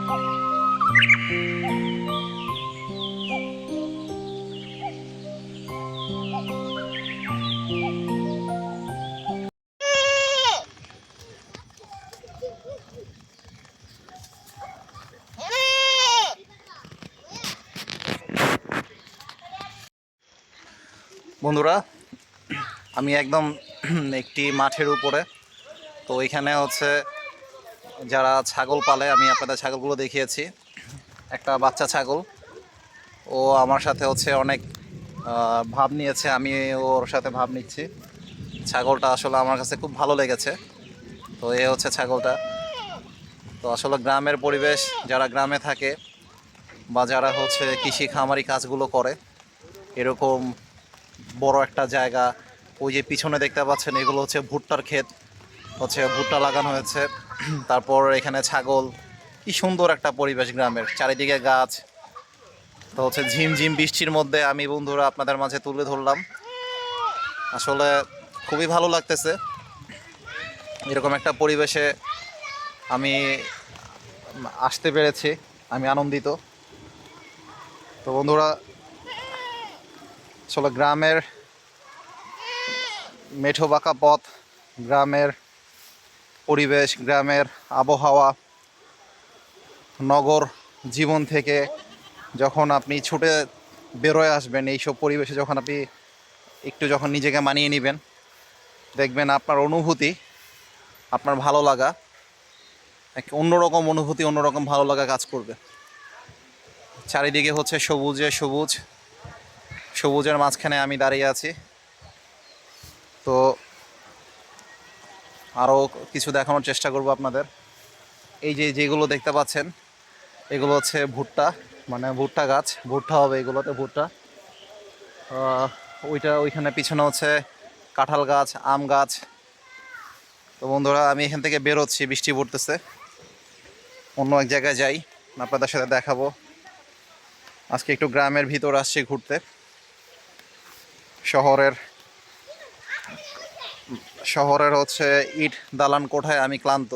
বন্ধুরা, আমি একদম একটি মাঠের উপরে। তো এখানে হচ্ছে যারা ছাগল পালে, আমি আপনাদের ছাগলগুলো দেখিয়েছি। একটা বাচ্চা ছাগল, ও আমার সাথে হচ্ছে অনেক ভাব নিয়েছে, আমি ওর সাথে ভাব নিচ্ছি। ছাগলটা আসলে আমার কাছে খুব ভালো লেগেছে। তো এ হচ্ছে ছাগলটা। তো আসলে গ্রামের পরিবেশ, যারা গ্রামে থাকে বা যারা হচ্ছে কৃষি খামারি কাজগুলো করে, এরকম বড় একটা জায়গা, ওই যে পিছনে দেখতে পাচ্ছেন এগুলো হচ্ছে ভুট্টার ক্ষেত, হচ্ছে ভুট্টা লাগানো হয়েছে। তারপর এখানে ছাগল, কি সুন্দর একটা পরিবেশ গ্রামের, চারিদিকে গাছ। তো হচ্ছে ঝিমঝিম বৃষ্টির মধ্যে আমি বন্ধুরা আপনাদের মাঝে তুলে ধরলাম। আসলে খুবই ভালো লাগতেছে এরকম একটা পরিবেশে আমি আসতে পেরেছি, আমি আনন্দিত। তো বন্ধুরা, আসলে গ্রামের মেঠো বাঁকা পথ, গ্রামের পরিবেশ, গ্রামের আবহাওয়া, নগর জীবন থেকে যখন আপনি ছুটে বেরোয় আসবেন, এইসব পরিবেশে যখন আপনি একটু যখন নিজেকে মানিয়ে নেবেন, দেখবেন আপনার অনুভূতি, আপনার ভালো লাগা, এক অন্যরকম অনুভূতি, অন্যরকম ভালো লাগা কাজ করবে। চারিদিকে হচ্ছে সবুজে সবুজ, সবুজের মাঝখানে আমি দাঁড়িয়ে আছি। তো আরও কিছু দেখানোর চেষ্টা করব আপনাদের। এই যে যেগুলো দেখতে পাচ্ছেন, এগুলো হচ্ছে ভুট্টা, মানে ভুট্টা গাছ, ভুট্টা হবে এগুলোতে, ভুট্টা। ওইখানে পিছনে হচ্ছে কাঁঠাল গাছ, আম গাছ। তো বন্ধুরা, আমি এখান থেকে বেরোচ্ছি, বৃষ্টি পড়তেছে, অন্য এক জায়গায় যাই, আপনাদের সাথে দেখাবো। আজকে একটু গ্রামের ভিতর আসছি ঘুরতে। শহরের শহরের হচ্ছে ইট দালান কোঠায় আমি ক্লান্ত।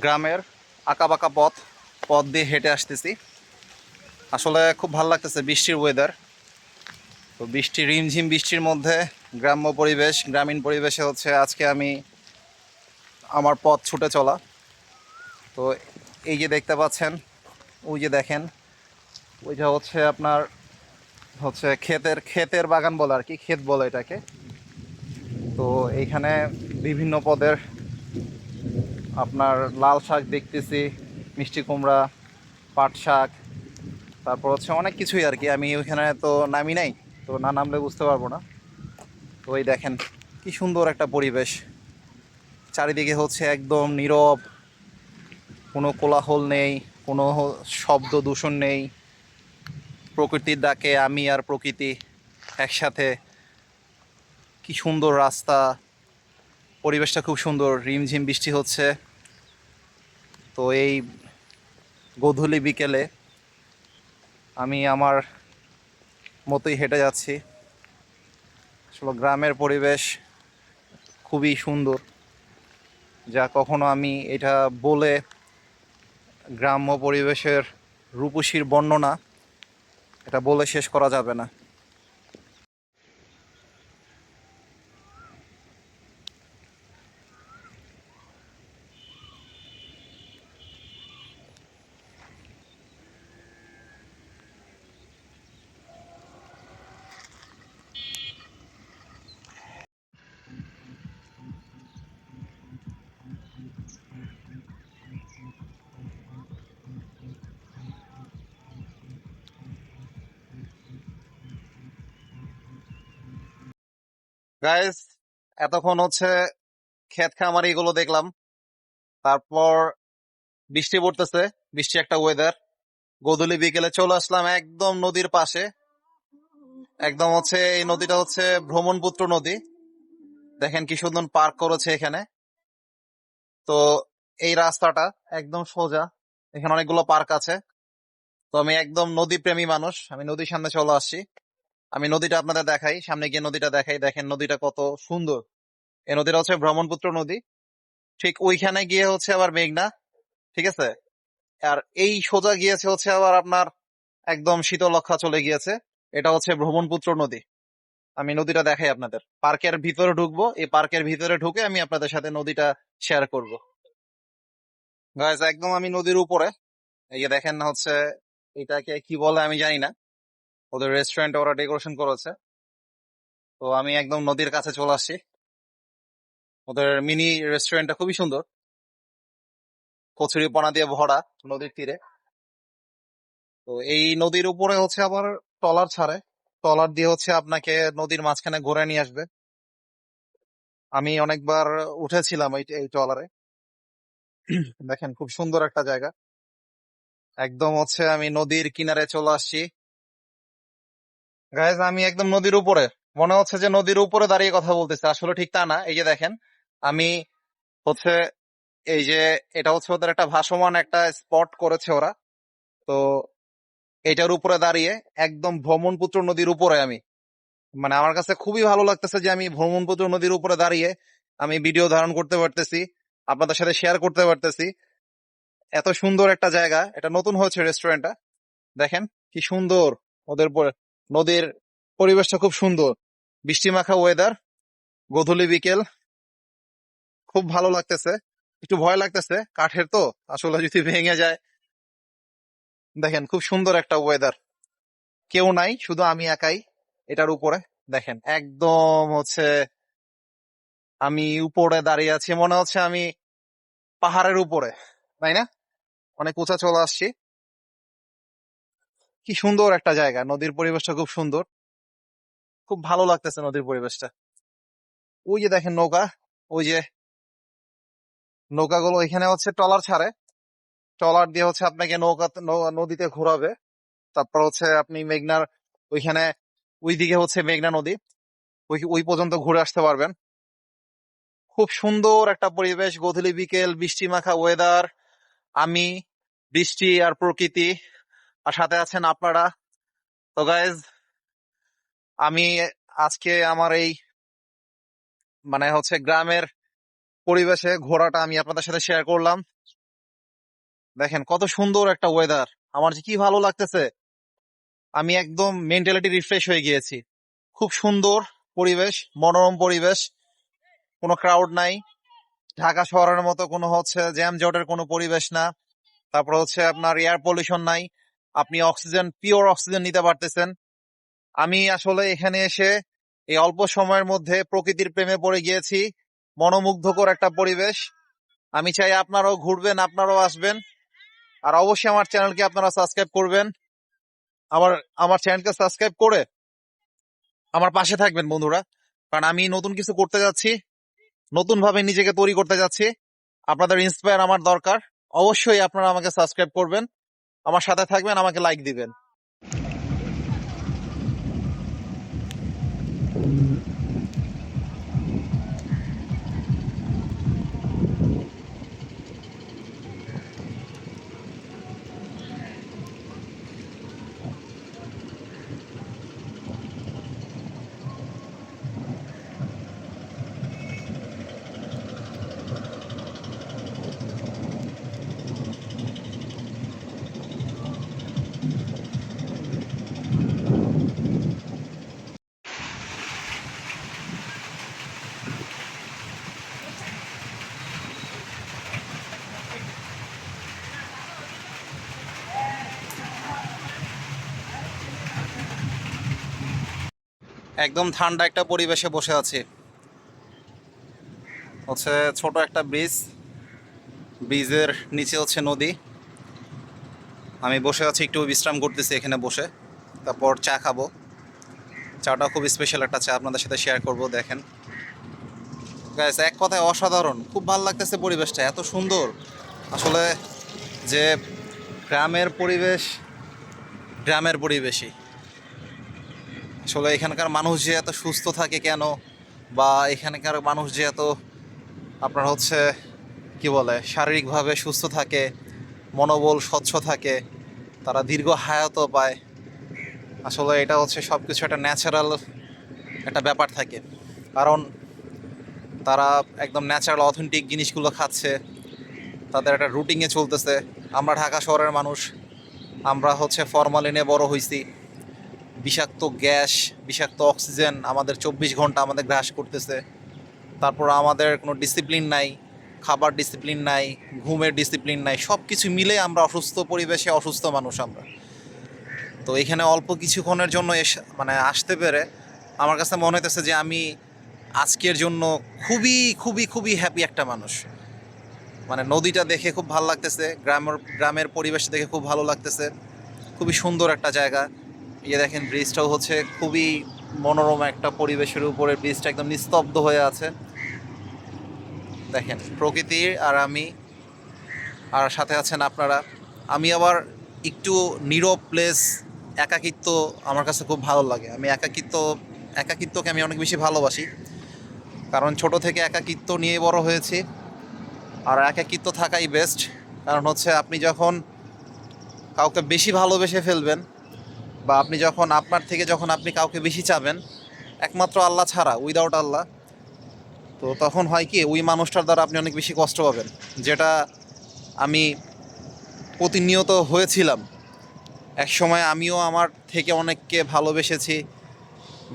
গ্রামের আঁকাবাঁকা পথ পথ দিয়ে হেঁটে আসতেছি। আসলে খুব ভালো লাগতেছে, বৃষ্টির ওয়েদার। তো বৃষ্টি, রিমঝিম বৃষ্টির মধ্যে গ্রাম্য পরিবেশ, গ্রামীণ পরিবেশে হচ্ছে আজকে আমি আমার পথ ছুটে চলা। তো এই যে দেখতে পাচ্ছেন, ওই যে দেখেন, ওইটা হচ্ছে আপনার হচ্ছে ক্ষেতের বাগান বলে আর কি, ক্ষেত বলে এটাকে। তো এইখানে বিভিন্ন পদের আপনার লাল শাক দেখতেছি, মিষ্টি কুমড়া, পাট শাক, তারপর হচ্ছে অনেক কিছুই আর কি। আমি ওইখানে তো নামি নাই, তো না নামলে বুঝতে পারবো না। তো ওই দেখেন কি সুন্দর একটা পরিবেশ, চারিদিকে হচ্ছে একদম নীরব, কোনো কোলাহল নেই, কোনো শব্দ দূষণ নেই। প্রকৃতির ডাকে আমি আর প্রকৃতি একসাথে, কি সুন্দর রাস্তা, পরিবেশটা খুব সুন্দর। রিমঝিম বৃষ্টি হচ্ছে। তো এই গোধূলি বিকেলে আমি আমার মতোই হেঁটে যাচ্ছি। আসলে গ্রামের পরিবেশ খুবই সুন্দর, যা কখনো আমি এটা বলে গ্রাম্য পরিবেশের রূপসীর বর্ণনা এটা বলে শেষ করা যাবে না। গাইস, এতক্ষণ হচ্ছে ক্ষেত খামার এগুলো দেখলাম, তারপর বৃষ্টি পড়তেছে, বৃষ্টি একটা ওয়েদার। গোধূলি বিকেলে চলে আসলাম একদম নদীর পাশে। একদম হচ্ছে এই নদীটা হচ্ছে ভ্রমণপুত্র নদী। দেখেন কি সুন্দর পার্ক করেছে এখানে। তো এই রাস্তাটা একদম সোজা, এখানে অনেকগুলো পার্ক আছে। তো আমি একদম নদী প্রেমী মানুষ, আমি নদীর সামনে চলে আসছি। আমি নদীটা আপনাদের দেখাই, সামনে গিয়ে নদীটা দেখাই। দেখেন নদীটা কত সুন্দর। এই নদীটা হচ্ছে ব্রহ্মপুত্র নদী। ঠিক ওইখানে গিয়ে হচ্ছে আবার মেঘনা, ঠিক আছে। আর এই সোজা গিয়েছে হচ্ছে আবার আপনার একদম শীতলক্ষা চলে গিয়েছে। এটা হচ্ছে ব্রহ্মপুত্র নদী। আমি নদীটা দেখাই আপনাদের। পার্কের ভিতরে ঢুকবো, এই পার্কের ভিতরে ঢুকে আমি আপনাদের সাথে নদীটা শেয়ার করব। গাইস, একদম আমি নদীর উপরে। এই যে দেখেন না হচ্ছে, এটাকে কি বলে আমি জানি না, ওদের রেস্টুরেন্টে ওরা ডেকোরেশন করেছে। তো আমি একদম নদীর কাছে চলে আসছি। ওদের মিনি রেস্টুরেন্টটা খুবই সুন্দর, কচুরিপানা দিয়ে ভরা নদীর তীরে। তো এই নদীর উপরে হচ্ছে আবার ট্রলার ছাড়ে, ট্রলার দিয়ে হচ্ছে আপনাকে নদীর মাঝখানে ঘুরে নিয়ে আসবে। আমি অনেকবার উঠেছিলাম এই ট্রলারে। দেখেন খুব সুন্দর একটা জায়গা। একদম হচ্ছে আমি নদীর কিনারে চলে আসছি। গাইজ, আমি একদম নদীর উপরে। মনে হচ্ছে যে নদীর উপরে দাঁড়িয়ে কথা বলতেছে, আসলে ঠিক তা না। এই যে দেখেন, আমি হচ্ছে এই যে, এটা হচ্ছে ওদের একটা ভাসমান একটা স্পট করেছে ওরা। তো এটার উপরে দাঁড়িয়ে একদম ব্রহ্মপুত্র নদীর উপরে আমি, মানে আমার কাছে খুবই ভালো লাগতেছে যে আমি ব্রহ্মপুত্র নদীর উপরে দাঁড়িয়ে আমি ভিডিও ধারণ করতে পারতেছি, আপনাদের সাথে শেয়ার করতে পারতেছি। এত সুন্দর একটা জায়গা, এটা নতুন হয়েছে রেস্টুরেন্টটা। দেখেন কি সুন্দর। নদীর পরিবেশটা খুব সুন্দর, বৃষ্টি মাখা ওয়েদার, গোধূলি বিকেল, খুব ভালো লাগতেছে। একটু ভয় লাগতেছে, কাঠের তো, আসলে যদি ভেঙে যায়। দেখেন খুব সুন্দর একটা ওয়েদার, কেউ নাই, শুধু আমি একাই এটার উপরে। দেখেন একদম হচ্ছে আমি উপরে দাঁড়িয়ে আছি, মনে হচ্ছে আমি পাহাড়ের উপরে, তাই না? অনেক উঁচা চলে আসছি। কি সুন্দর একটা জায়গা, নদীর পরিবেশটা খুব সুন্দর, খুব ভালো লাগতেছে নদীর পরিবেশটা। ওই যে দেখেন নৌকা, ওই যে নৌকাগুলো এখানে হচ্ছে ট্রলার ছাড়ে, ট্রলার দিয়ে হচ্ছে আপনাকে নদীতে ঘোরাবে। তারপর হচ্ছে আপনি মেঘনার ওইখানে, ওইদিকে হচ্ছে মেঘনা নদী, ওই ওই পর্যন্ত ঘুরে আসতে পারবেন। খুব সুন্দর একটা পরিবেশ, গোধূলি বিকেল, বৃষ্টি মাখা ওয়েদার। আমি, বৃষ্টি আর প্রকৃতি, আর সাথে আছেন আপনারা। তো গাইজ, আমি আজকে আমার এই মানে হচ্ছে গ্রামের পরিবেশে ঘোরাটা আমি আপনাদের সাথে শেয়ার করলাম। দেখেন কত সুন্দর একটা ওয়েদার, আমার যে কি ভালো লাগতেছে। আমি একদম মেন্টালিটি রিফ্রেশ হয়ে গিয়েছি। খুব সুন্দর পরিবেশ, মনোরম পরিবেশ, কোনো ক্রাউড নাই, ঢাকা শহরের মতো কোনো হচ্ছে জ্যাম জটের কোনো পরিবেশ না। তারপর হচ্ছে আপনার এয়ার পলিউশন নাই, আপনি অক্সিজেন, পিওর অক্সিজেন নিতে পারতেছেন। আমি আসলে এখানে এসে এই অল্প সময়ের মধ্যে প্রকৃতির প্রেমে পড়ে গিয়েছি। মনোমুগ্ধকর একটা পরিবেশ। আমি চাই আপনারাও ঘুরবেন, আপনারাও আসবেন। আর অবশ্যই আমার চ্যানেলকে আপনারা সাবস্ক্রাইব করবেন। আমার আমার চ্যানেলকে সাবস্ক্রাইব করে আমার পাশে থাকবেন বন্ধুরা, কারণ আমি নতুন কিছু করতে যাচ্ছি, নতুন ভাবে নিজেকে তৈরি করতে যাচ্ছি। আপনাদের ইন্সপায়ার আমার দরকার। অবশ্যই আপনারা আমাকে সাবস্ক্রাইব করবেন, আমার সাথে থাকবেন, আমাকে লাইক দিবেন। একদম ঠান্ডা একটা পরিবেশে বসে আছি, হচ্ছে ছোট একটা ব্রিজ, ব্রিজের নিচে হচ্ছে নদী। আমি বসে আছি, একটু বিশ্রাম করতেছি এখানে বসে, তারপর চা খাবো। চাটা খুব স্পেশাল একটা চা, আপনাদের সাথে শেয়ার করব। দেখেন গাইস এক কথায় অসাধারণ, খুব ভালো লাগতেছে পরিবেশটা, এত সুন্দর। আসলে যে গ্রামের পরিবেশ, গ্রামের পরিবেশই আসলে এখানকার মানুষ যে এত সুস্থ থাকে কেন, বা এখানকার মানুষ যে এত আপনার হচ্ছে কি বলে শারীরিকভাবে সুস্থ থাকে, মনোবল স্বচ্ছ থাকে, তারা দীর্ঘ হায়াতও পায়। আসলে এটা হচ্ছে সব কিছু একটা ন্যাচারাল একটা ব্যাপার থাকে, কারণ তারা একদম ন্যাচারাল অথেন্টিক জিনিসগুলো খাচ্ছে, তাদের একটা রুটিনে চলতেছে। আমরা ঢাকা শহরের মানুষ, আমরা হচ্ছে ফরমালিনে বড় হয়েছি, বিষাক্ত গ্যাস, বিষাক্ত অক্সিজেন আমাদের 24 ঘন্টা আমাদের গ্রাস করতেছে। তারপর আমাদের কোনো ডিসিপ্লিন নাই, খাবার ডিসিপ্লিন নাই, ঘুমের ডিসিপ্লিন নাই, সব কিছু মিলে আমরা অসুস্থ পরিবেশে অসুস্থ মানুষ আমরা। তো এখানে অল্প কিছুক্ষণের জন্য মানে আসতে পেরে আমার কাছে মনে হইতেছে যে আমি আজকের জন্য খুবই খুবই খুবই হ্যাপি একটা মানুষ। মানে নদীটা দেখে খুব ভালো লাগতেছে, গ্রামের পরিবেশ দেখে খুব ভালো লাগতেছে, খুবই সুন্দর একটা জায়গা। ইয়ে দেখেন ব্রিজটাও হচ্ছে খুবই মনোরম একটা পরিবেশের উপরে, ব্রিজটা একদম নিস্তব্ধ হয়ে আছে। দেখেন প্রকৃতির আর আমি, আর সাথে আছেন আপনারা। আমি আবার একটু নীরব প্লেস, একাকিত্ব আমার কাছে খুব ভালো লাগে। আমি একাকিত্বকে আমি অনেক বেশি ভালোবাসি, কারণ ছোট থেকে একাকিত্ব নিয়ে বড় হয়েছি। আর একাকিত্ব থাকাই বেস্ট, কারণ হচ্ছে আপনি যখন কাউকে বেশি ভালোবেসে ফেলবেন, বা আপনি যখন আপনার থেকে যখন আপনি কাউকে বেশি চাবেন, একমাত্র আল্লাহ ছাড়া, উইদাউট আল্লাহ, তো তখন হয় কি ওই মানুষটার দ্বারা আপনি অনেক বেশি কষ্ট পাবেন। যেটা আমি প্রতিনিয়ত হয়েছিলাম। এক সময় আমিও আমার থেকে অনেককে ভালোবেসেছি,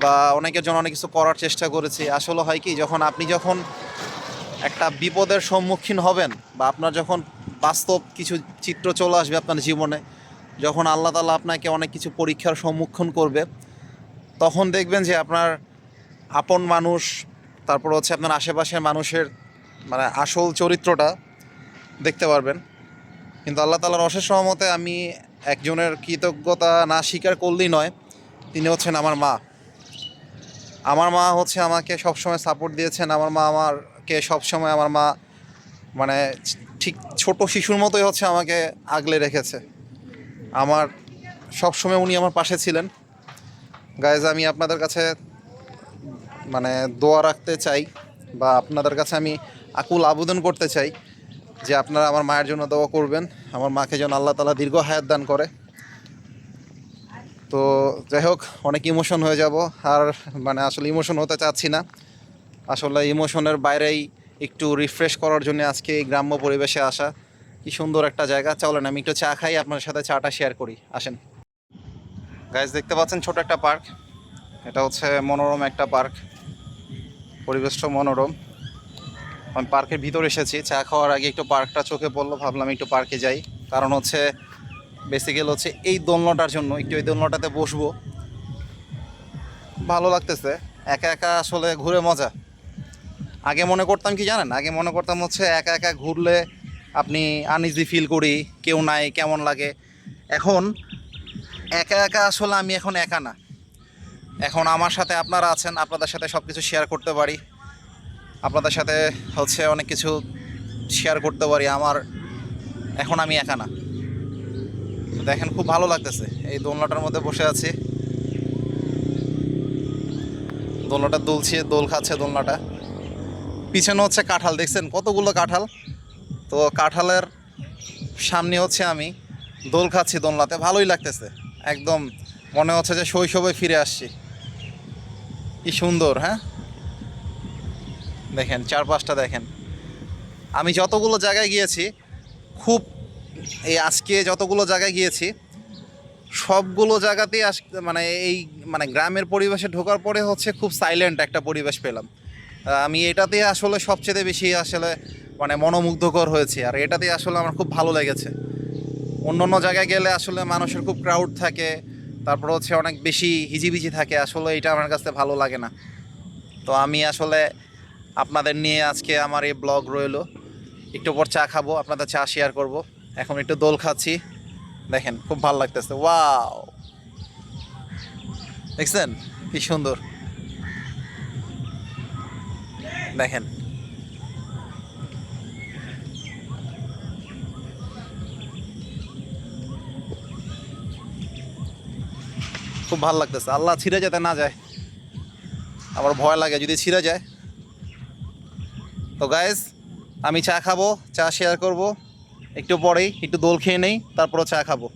বা অনেকের জন্য অনেক কিছু করার চেষ্টা করেছি। আসলে হয় কি, যখন একটা বিপদের সম্মুখীন হবেন, বা আপনার যখন বাস্তব কিছু চিত্র চলে আসবে আপনার জীবনে, যখন আল্লাহ তাআলা আপনাকে অনেক কিছু পরীক্ষার সম্মুখীন করবে, তখন দেখবেন যে আপনার আপন মানুষ, তারপর হচ্ছে আপনার আশেপাশের মানুষের মানে আসল চরিত্রটা দেখতে পারবেন। কিন্তু আল্লাহ তাআলার অশেষ রহমতে আমি একজনের কৃতজ্ঞতা না স্বীকার করলেই নয়, তিনি হচ্ছেন আমার মা। আমার মা হচ্ছে আমাকে সবসময় সাপোর্ট দিয়েছেন। আমার মা মানে ঠিক ছোট শিশুর মতোই হচ্ছে আমাকে আগলে রেখেছে। আমার সবসময় উনি আমার পাশে ছিলেন। গাইজ, আমি আপনাদের কাছে মানে দোয়া রাখতে চাই, বা আপনাদের কাছে আমি আকুল আবেদন করতে চাই যে আপনারা আমার মায়ের জন্য দোয়া করবেন, আমার মাকে যেন আল্লাহ তাআলা দীর্ঘ হায়াত দান করে। তো যাই হোক, অনেক ইমোশন হয়ে যাব, আর মানে আসলে ইমোশন হতে চাচ্ছি না। আসলে ইমোশনের বাইরেই একটু রিফ্রেশ করার জন্য আজকে এই গ্রাম্য পরিবেশে আসা। কি সুন্দর একটা জায়গা। চলেন আমি একটু চা খাই, আপনার সাথে চাটা শেয়ার করি, আসেন। গাইজ, দেখতে পাচ্ছেন ছোট একটা পার্ক, এটা হচ্ছে মনোরম একটা পার্ক, পরিবেশটা মনোরম। আমি পার্কের ভিতর এসেছি, চা খাওয়ার আগে একটু পার্কটা চোখে পড়লো, ভাবলাম একটু পার্কে যাই। কারণ হচ্ছে বেসিক্যালি হচ্ছে এই দোলনাটার জন্য, একটু এই দোলনাটাতে বসবো, ভালো লাগতেছে। একা একা আসলে ঘুরে মজা। আগে মনে করতাম কি জানেন, আগে মনে করতাম হচ্ছে একা একা ঘুরলে আপনি আনইজি ফিল করি, কেউ নাই কেমন লাগে। এখন একা একা আসলে আমি এখন একা না, এখন আমার সাথে আপনারা আছেন, আপনাদের সাথে সব কিছু শেয়ার করতে পারি, আপনাদের সাথে হচ্ছে অনেক কিছু শেয়ার করতে পারি। এখন আমি একা না। তো দেখেন খুব ভালো লাগতেছে, এই দোলনাটার মধ্যে বসে আছি, দোলনাটা দুলছে, দোল খাচ্ছে দোলনাটা। পিছনে হচ্ছে কাঁঠাল, দেখছেন কতগুলো কাঁঠাল। তো কাঁঠালের সামনে হচ্ছে আমি দোল খাচ্ছি দোলনাতে, ভালোই লাগতেছে। একদম মনে হচ্ছে যে শৈশবে ফিরে আসছি। কি সুন্দর, হ্যাঁ দেখেন চারপাশটা দেখেন। আমি যতগুলো জায়গায় গিয়েছি, খুব আজকে যতগুলো জায়গায় গিয়েছি সবগুলো জায়গাতেই মানে এই মানে গ্রামের পরিবেশে ঢোকার পরে হচ্ছে খুব সাইলেন্ট একটা পরিবেশ পেলাম। আমি এটাতে আসলে সবচেয়ে বেশি আসলে মানে মনোমুগ্ধকর হয়েছি, আর এটাতে আসলে আমার খুব ভালো লেগেছে। অন্য অন্য জায়গায় গেলে আসলে মানুষের খুব ক্রাউড থাকে, তারপর হচ্ছে অনেক বেশি হিজিবিজি থাকে, আসলে এটা আমার কাছে ভালো লাগে না। তো আমি আসলে আপনাদের নিয়ে আজকে আমার এই ব্লগ রইলো। একটু পর চা খাবো, আপনাদের চা শেয়ার করব। এখন একটু দোল খাচ্ছি, দেখেন খুব ভালো লাগতেছে। ওয়াও, দেখছেন কি সুন্দর, দেখেন। খুব ভালো লাগতেছে। আল্লাহ ছিঁড়ে যেতে না যায়, আবার ভয় লাগে যদি ছিঁড়ে যায়। তো গাইজ আমি চা খাবো, চা শেয়ার করব একটু পরেই, একটু দোল খেয়ে নেই তারপরও চা খাবো।